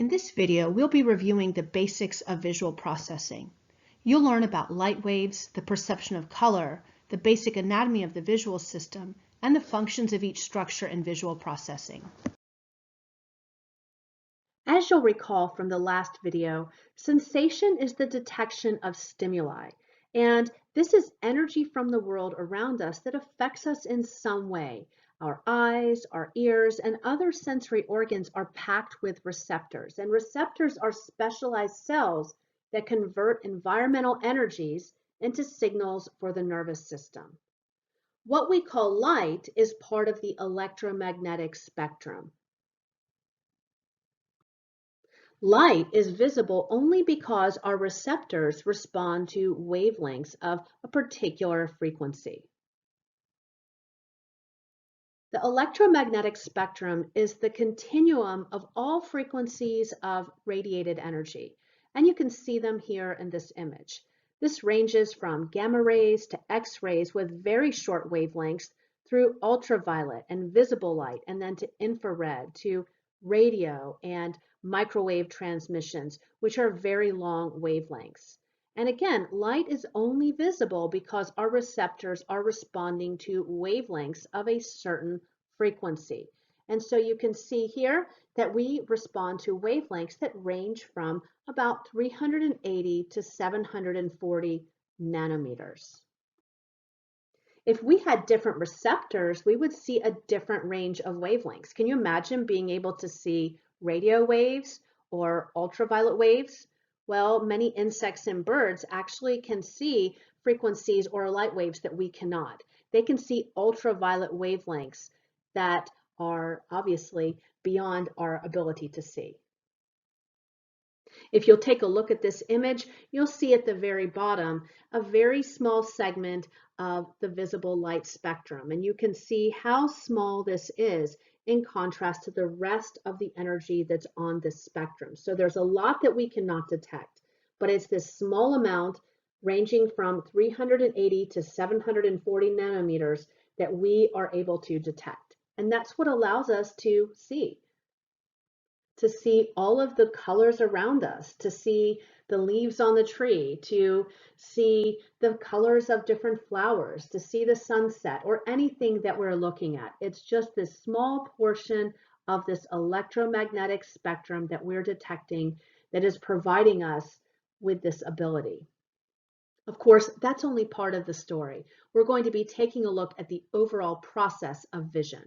In this video, we'll be reviewing the basics of visual processing. You'll learn about light waves, the perception of color, the basic anatomy of the visual system, and the functions of each structure in visual processing. As you'll recall from the last video, sensation is the detection of stimuli, and this is energy from the world around us that affects us in some way. Our eyes, our ears, and other sensory organs are packed with receptors, and receptors are specialized cells that convert environmental energies into signals for the nervous system. What we call light is part of the electromagnetic spectrum. Light is visible only because our receptors respond to wavelengths of a particular frequency. The electromagnetic spectrum is the continuum of all frequencies of radiated energy, and you can see them here in this image. This ranges from gamma rays to X-rays with very short wavelengths through ultraviolet and visible light, and then to infrared, to radio and microwave transmissions, which are very long wavelengths. And again, light is only visible because our receptors are responding to wavelengths of a certain frequency. And so you can see here that we respond to wavelengths that range from about 380 to 740 nanometers. If we had different receptors, we would see a different range of wavelengths. Can you imagine being able to see radio waves or ultraviolet waves? Well, many insects and birds actually can see frequencies or light waves that we cannot. They can see ultraviolet wavelengths that are obviously beyond our ability to see. If you'll take a look at this image, you'll see at the very bottom a very small segment of the visible light spectrum, and you can see how small this is in contrast to the rest of the energy that's on this spectrum. So there's a lot that we cannot detect, but it's this small amount ranging from 380 to 740 nanometers that we are able to detect. And that's what allows us to see all of the colors around us, to see the leaves on the tree, to see the colors of different flowers, to see the sunset or anything that we're looking at. It's just this small portion of this electromagnetic spectrum that we're detecting that is providing us with this ability. Of course, that's only part of the story. We're going to be taking a look at the overall process of vision.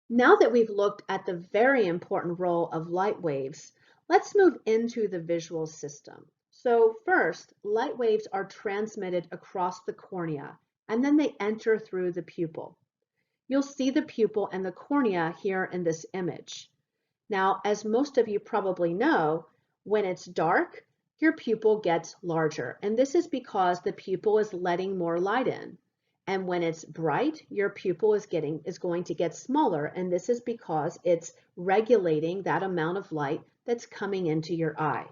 Now that we've looked at the very important role of light waves, let's move into the visual system. So first, light waves are transmitted across the cornea, and then they enter through the pupil. You'll see the pupil and the cornea here in this image. Now, as most of you probably know, when it's dark, your pupil gets larger, and this is because the pupil is letting more light in. And when it's bright, your pupil is going to get smaller, and this is because it's regulating that amount of light that's coming into your eye.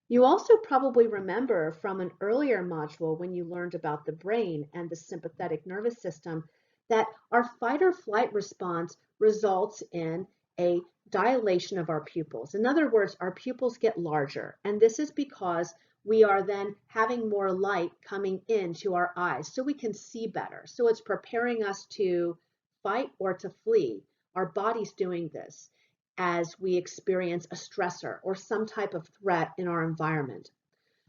You also probably remember from an earlier module when you learned about the brain and the sympathetic nervous system that our fight or flight response results in a dilation of our pupils. In other words, our pupils get larger, and this is because we are then having more light coming into our eyes so we can see better. So it's preparing us to fight or to flee. Our body's doing this. as we experience a stressor or some type of threat in our environment.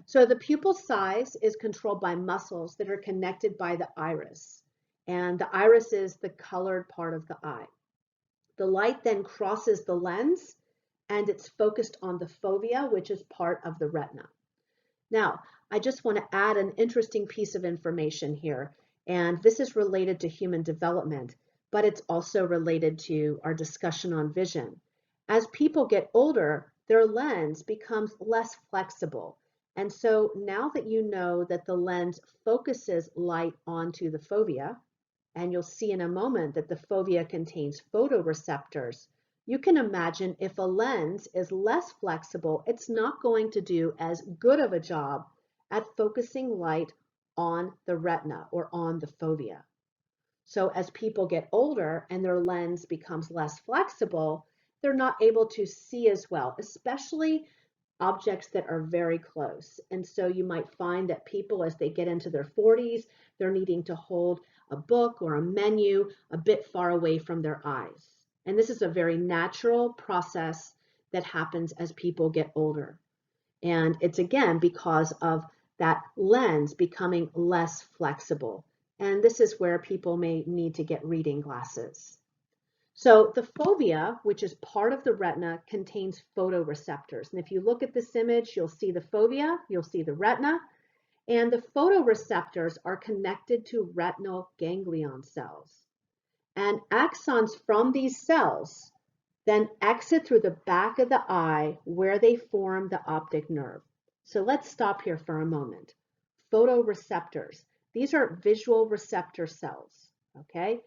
So the pupil size is controlled by muscles that are connected by the iris. And the iris is the colored part of the eye. The light then crosses the lens and it's focused on the fovea, which is part of the retina. Now, I just want to add an interesting piece of information here, and this is related to human development, but it's also related to our discussion on vision. As people get older, their lens becomes less flexible. And so now that you know that the lens focuses light onto the fovea, and you'll see in a moment that the fovea contains photoreceptors, you can imagine if a lens is less flexible, it's not going to do as good of a job at focusing light on the retina or on the fovea. So as people get older and their lens becomes less flexible, they're not able to see as well, especially objects that are very close. And so you might find that people, as they get into their 40s, they're needing to hold a book or a menu a bit far away from their eyes. And this is a very natural process that happens as people get older. And it's again because of that lens becoming less flexible. And this is where people may need to get reading glasses. So the fovea, which is part of the retina, contains photoreceptors. And if you look at this image, you'll see the fovea, you'll see the retina, and the photoreceptors are connected to retinal ganglion cells. And axons from these cells then exit through the back of the eye where they form the optic nerve. So let's stop here for a moment. Photoreceptors. These are visual receptor cells, okay?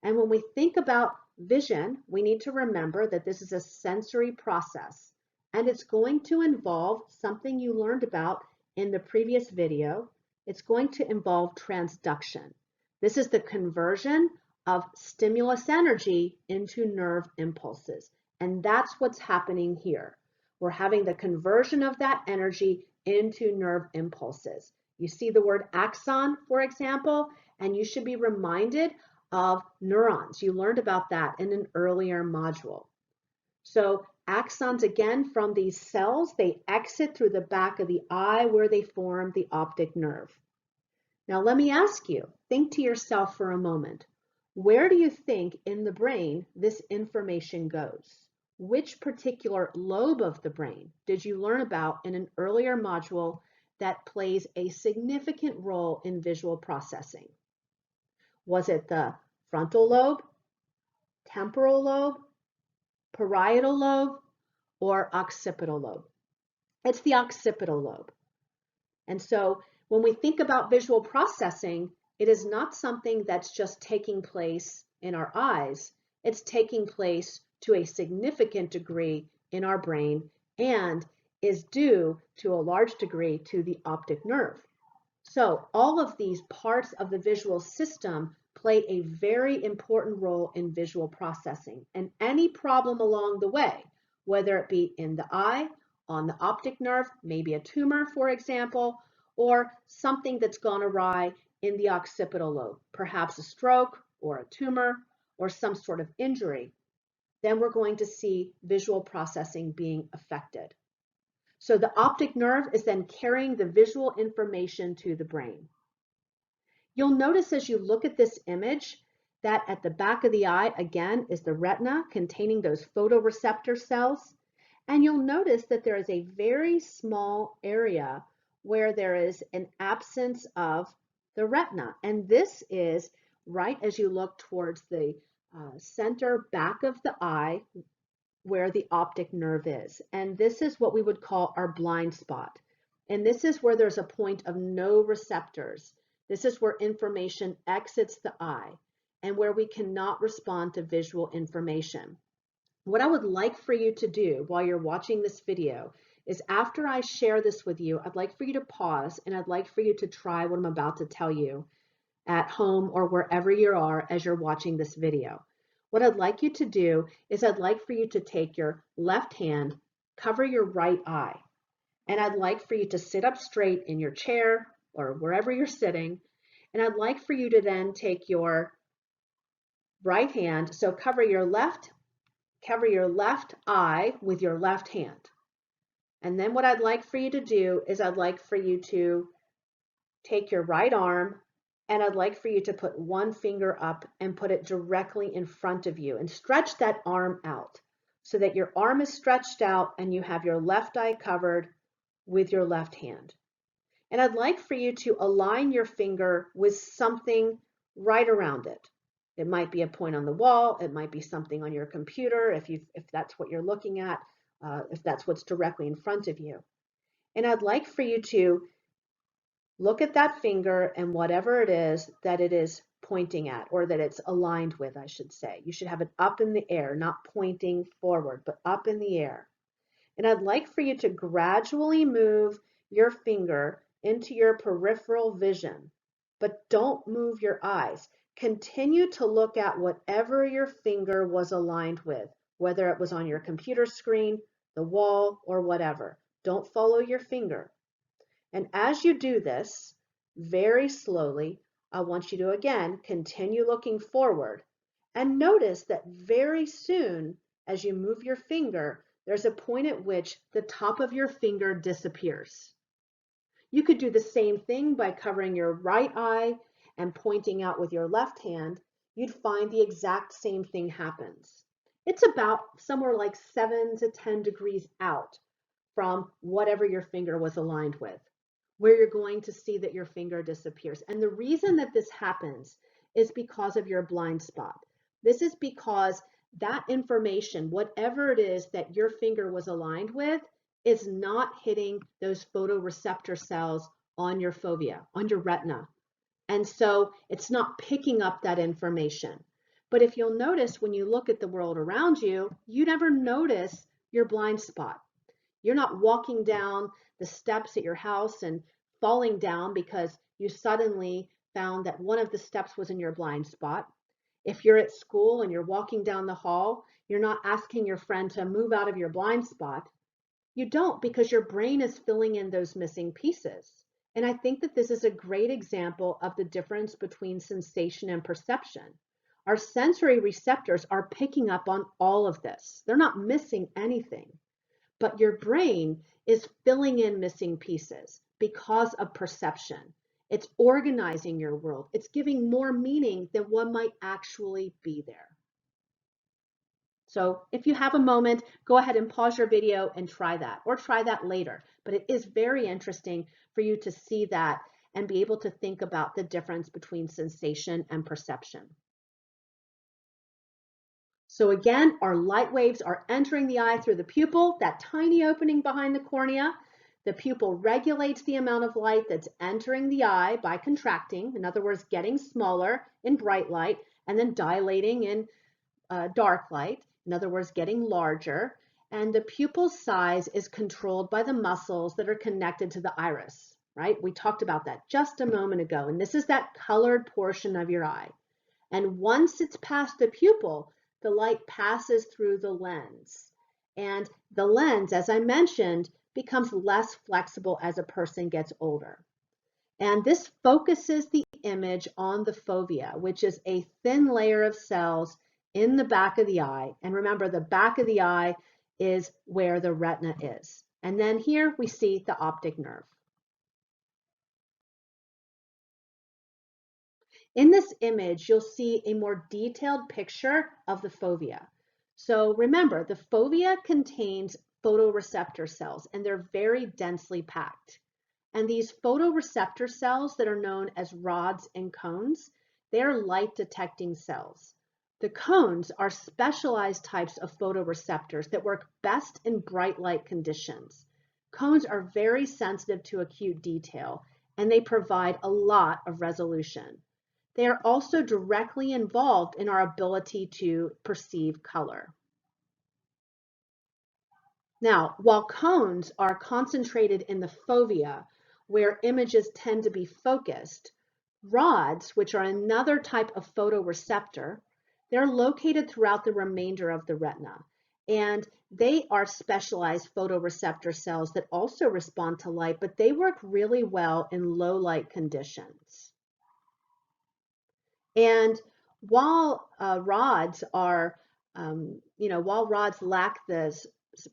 And when we think about vision, we need to remember that this is a sensory process, and it's going to involve something you learned about in the previous video. It's going to involve transduction. This is the conversion of stimulus energy into nerve impulses, and that's what's happening here. We're having the conversion of that energy into nerve impulses. You see the word axon, for example, and you should be reminded of neurons. You learned about that in an earlier module. So axons, again, from these cells, they exit through the back of the eye where they form the optic nerve. Now let me ask you, think to yourself for a moment, where do you think in the brain this information goes? Which particular lobe of the brain did you learn about in an earlier module that plays a significant role in visual processing? Was it the frontal lobe, temporal lobe, parietal lobe, or occipital lobe? It's the occipital lobe. And so when we think about visual processing, it is not something that's just taking place in our eyes. It's taking place to a significant degree in our brain and is due to a large degree to the optic nerve. So all of these parts of the visual system play a very important role in visual processing. And any problem along the way, whether it be in the eye, on the optic nerve, maybe a tumor, for example, or something that's gone awry in the occipital lobe, perhaps a stroke or a tumor or some sort of injury, then we're going to see visual processing being affected. So the optic nerve is then carrying the visual information to the brain. You'll notice as you look at this image that at the back of the eye, again, is the retina containing those photoreceptor cells. And you'll notice that there is a very small area where there is an absence of the retina. And this is right as you look towards the center back of the eye where the optic nerve is. And this is what we would call our blind spot. And this is where there's a point of no receptors. This is where information exits the eye and where we cannot respond to visual information. What I would like for you to do while you're watching this video is after I share this with you, I'd like for you to pause and I'd like for you to try what I'm about to tell you at home or wherever you are as you're watching this video. What I'd like you to do is I'd like for you to take your left hand, cover your right eye, and I'd like for you to sit up straight in your chair or wherever you're sitting, and I'd like for you to then take your right hand, so cover your left Cover your left eye with your left hand. And then what I'd like for you to do is I'd like for you to take your right arm and I'd like for you to put one finger up and put it directly in front of you and stretch that arm out so that your arm is stretched out and you have your left eye covered with your left hand. And I'd like for you to align your finger with something right around it. It might be a point on the wall, it might be something on your computer if that's what you're looking at, if that's what's directly in front of you. And I'd like for you to look at that finger and whatever it is that it is pointing at, or that it's aligned with, I should say. You should have it up in the air, not pointing forward, but up in the air. And I'd like for you to gradually move your finger into your peripheral vision, but don't move your eyes. Continue to look at whatever your finger was aligned with, whether it was on your computer screen, the wall, or whatever. Don't follow your finger. And as you do this, very slowly, I want you to again continue looking forward and notice that very soon as you move your finger, there's a point at which the top of your finger disappears. You could do the same thing by covering your right eye and pointing out with your left hand. You'd find the exact same thing happens. It's about somewhere like 7 to 10 degrees out from whatever your finger was aligned with, where you're going to see that your finger disappears. And the reason that this happens is because of your blind spot. This is because that information, whatever it is that your finger was aligned with, is not hitting those photoreceptor cells on your fovea, on your retina. And so it's not picking up that information. But if you'll notice when you look at the world around you, you never notice your blind spot. You're not walking down the steps at your house and falling down because you suddenly found that one of the steps was in your blind spot. If you're at school and you're walking down the hall, you're not asking your friend to move out of your blind spot. You don't, because your brain is filling in those missing pieces. And I think that this is a great example of the difference between sensation and perception. Our sensory receptors are picking up on all of this. They're not missing anything. But your brain is filling in missing pieces because of perception. It's organizing your world. It's giving more meaning than what might actually be there. So if you have a moment, go ahead and pause your video and try that, or try that later. But it is very interesting for you to see that and be able to think about the difference between sensation and perception. So again, our light waves are entering the eye through the pupil, that tiny opening behind the cornea. The pupil regulates the amount of light that's entering the eye by contracting, in other words, getting smaller in bright light, and then dilating in dark light, in other words, getting larger. And the pupil size is controlled by the muscles that are connected to the iris, right? We talked about that just a moment ago, and this is that colored portion of your eye. And once it's past the pupil, the light passes through the lens. And the lens, as I mentioned, becomes less flexible as a person gets older. And this focuses the image on the fovea, which is a thin layer of cells in the back of the eye. And remember, the back of the eye is where the retina is. And then here we see the optic nerve. In this image, you'll see a more detailed picture of the fovea. So remember, the fovea contains photoreceptor cells, and they're very densely packed. And these photoreceptor cells that are known as rods and cones, they're light detecting cells. The cones are specialized types of photoreceptors that work best in bright light conditions. Cones are very sensitive to acute detail, and they provide a lot of resolution. They are also directly involved in our ability to perceive color. Now, while cones are concentrated in the fovea, where images tend to be focused, rods, which are another type of photoreceptor, they're located throughout the remainder of the retina. And they are specialized photoreceptor cells that also respond to light, but they work really well in low light conditions. And while rods are while rods lack the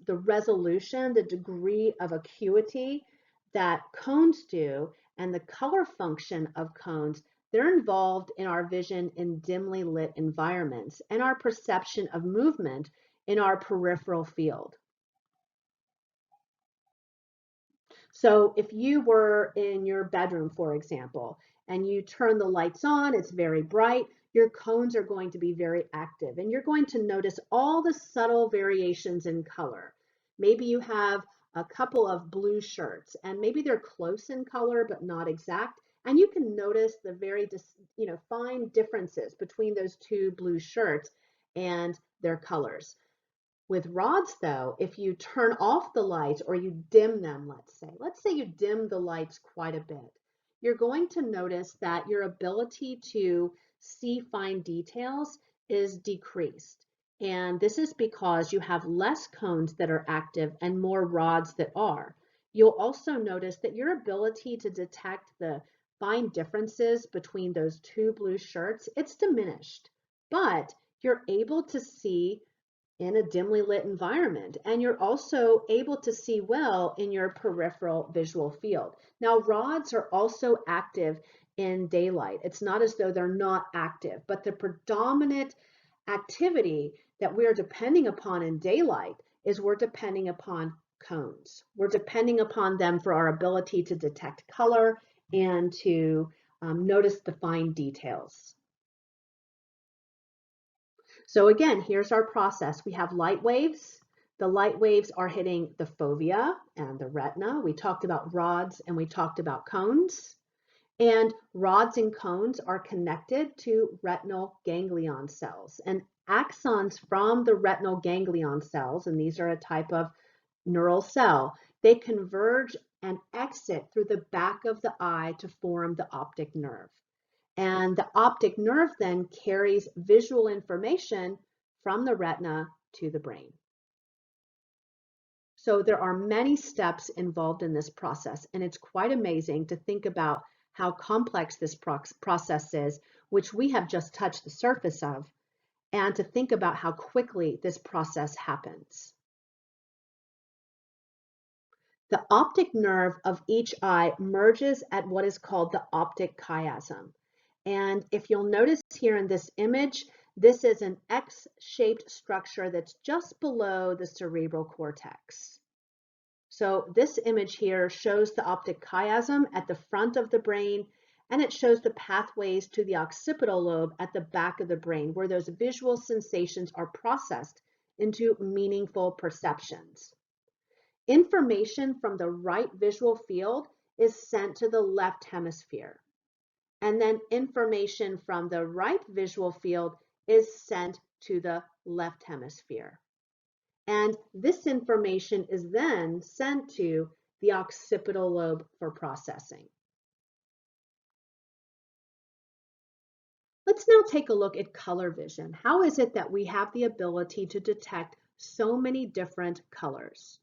resolution, the degree of acuity that cones do, and the color function of cones, they're involved in our vision in dimly lit environments and our perception of movement in our peripheral field. So if you were in your bedroom, for example, and you turn the lights on, it's very bright, your cones are going to be very active, and you're going to notice all the subtle variations in color. Maybe you have a couple of blue shirts, and maybe they're close in color, but not exact. And you can notice the very, fine differences between those two blue shirts and their colors. With rods, though, if you turn off the lights or you dim them, let's say you dim the lights quite a bit, you're going to notice that your ability to see fine details is decreased. And this is because you have less cones that are active and more rods that are. You'll also notice that your ability to detect the fine differences between those two blue shirts, it's diminished, but you're able to see in a dimly lit environment, and you're also able to see well in your peripheral visual field. Now, rods are also active in daylight. It's not as though they're not active, but the predominant activity that we're depending upon in daylight is we're depending upon cones. We're depending upon them for our ability to detect color and to notice the fine details. So again, here's our process. We have light waves. The light waves are hitting the fovea and the retina. We talked about rods and we talked about cones. And rods and cones are connected to retinal ganglion cells. And axons from the retinal ganglion cells, and these are a type of neural cell, they converge and exit through the back of the eye to form the optic nerve. And the optic nerve then carries visual information from the retina to the brain. So there are many steps involved in this process, and it's quite amazing to think about how complex this process is, which we have just touched the surface of, and to think about how quickly this process happens. The optic nerve of each eye merges at what is called the optic chiasm. And if you'll notice here in this image, this is an X-shaped structure that's just below the cerebral cortex. So this image here shows the optic chiasm at the front of the brain, and it shows the pathways to the occipital lobe at the back of the brain, where those visual sensations are processed into meaningful perceptions. Information from the right visual field is sent to the left hemisphere. And then information from the right visual field is sent to the left hemisphere. And this information is then sent to the occipital lobe for processing. Let's now take a look at color vision. How is it that we have the ability to detect so many different colors?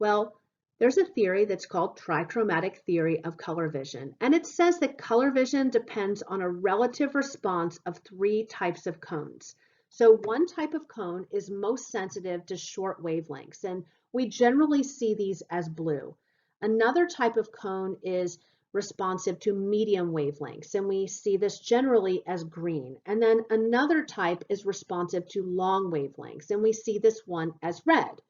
Well, there's a theory that's called trichromatic theory of color vision, and it says that color vision depends on a relative response of three types of cones. So one type of cone is most sensitive to short wavelengths, and we generally see these as blue. Another type of cone is responsive to medium wavelengths, and we see this generally as green. And then another type is responsive to long wavelengths, and we see this one as red.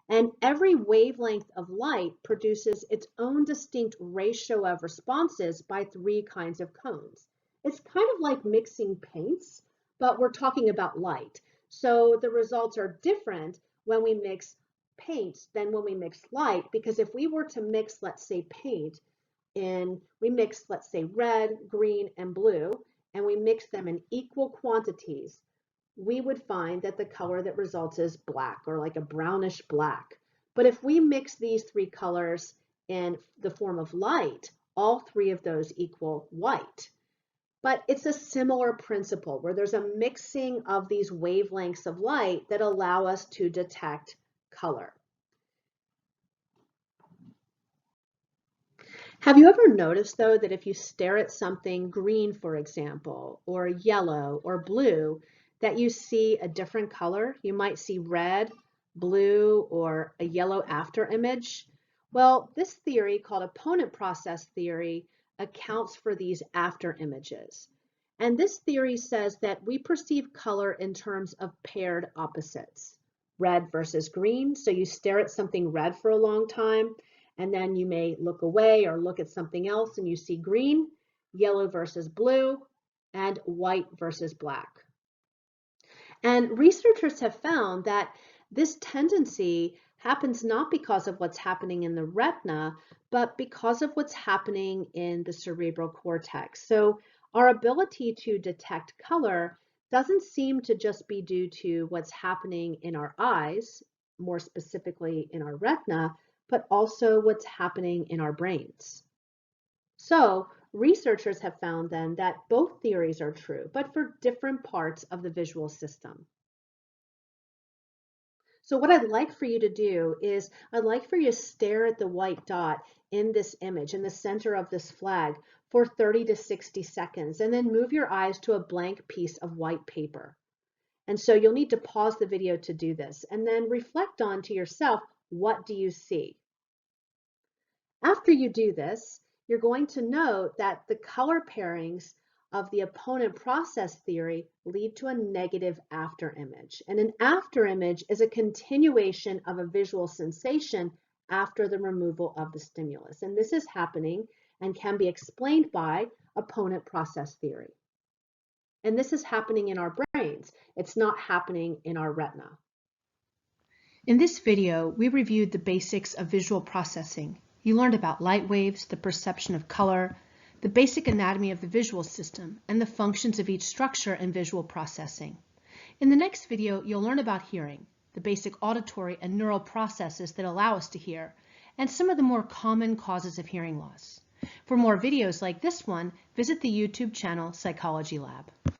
And every wavelength of light produces its own distinct ratio of responses by three kinds of cones. It's kind of like mixing paints, but we're talking about light. So the results are different when we mix paint than when we mix light, because if we were to mix, let's say, paint, we mix, let's say, red, green, and blue, and we mix them in equal quantities, we would find that the color that results is black, or like a brownish black. But if we mix these three colors in the form of light, all three of those equal white. But it's a similar principle where there's a mixing of these wavelengths of light that allow us to detect color. Have you ever noticed, though, that if you stare at something green, for example, or yellow or blue, that you see a different color. You might see red, blue, or a yellow after image. Well, this theory, called opponent process theory, accounts for these after images. And this theory says that we perceive color in terms of paired opposites, red versus green. So you stare at something red for a long time, and then you may look away or look at something else and you see green, yellow versus blue, and white versus black. And researchers have found that this tendency happens not because of what's happening in the retina, but because of what's happening in the cerebral cortex. So our ability to detect color doesn't seem to just be due to what's happening in our eyes, more specifically in our retina, but also what's happening in our brains. So researchers have found then that both theories are true, but for different parts of the visual system. So what I'd like for you to do is I'd like for you to stare at the white dot in this image, in the center of this flag, for 30 to 60 seconds, and then move your eyes to a blank piece of white paper. And so you'll need to pause the video to do this, and then reflect on to yourself, what do you see? After you do this, you're going to note that the color pairings of the opponent process theory lead to a negative after image. And an after image is a continuation of a visual sensation after the removal of the stimulus. And this is happening and can be explained by opponent process theory. And this is happening in our brains. It's not happening in our retina. In this video, we reviewed the basics of visual processing. You learned about light waves, the perception of color, the basic anatomy of the visual system, and the functions of each structure in visual processing. In the next video, you'll learn about hearing, the basic auditory and neural processes that allow us to hear, and some of the more common causes of hearing loss. For more videos like this one, visit the YouTube channel Psychology Lab.